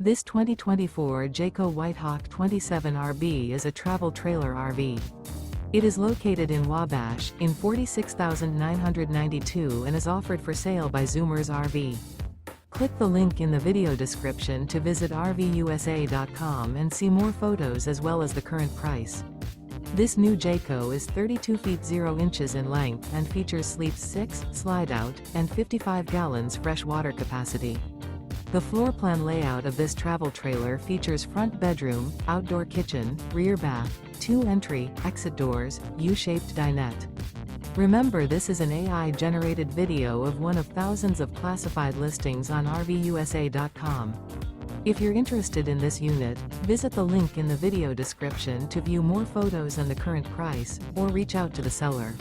This 2024 Jayco White Hawk 27RB is a travel trailer RV. It is located in Wabash, in 46,992 and is offered for sale by Zoomers RV. Click the link in the video description to visit RVUSA.com and see more photos as well as the current price. This new Jayco is 32 feet 0 inches in length and features sleeps 6, slide-out, and 55 gallons fresh water capacity. The floor plan layout of this travel trailer features front bedroom, outdoor kitchen, rear bath, 2 entry, exit doors, U-shaped dinette. Remember, this is an AI-generated video of one of thousands of classified listings on RVUSA.com. If you're interested in this unit, visit the link in the video description to view more photos and the current price, or reach out to the seller.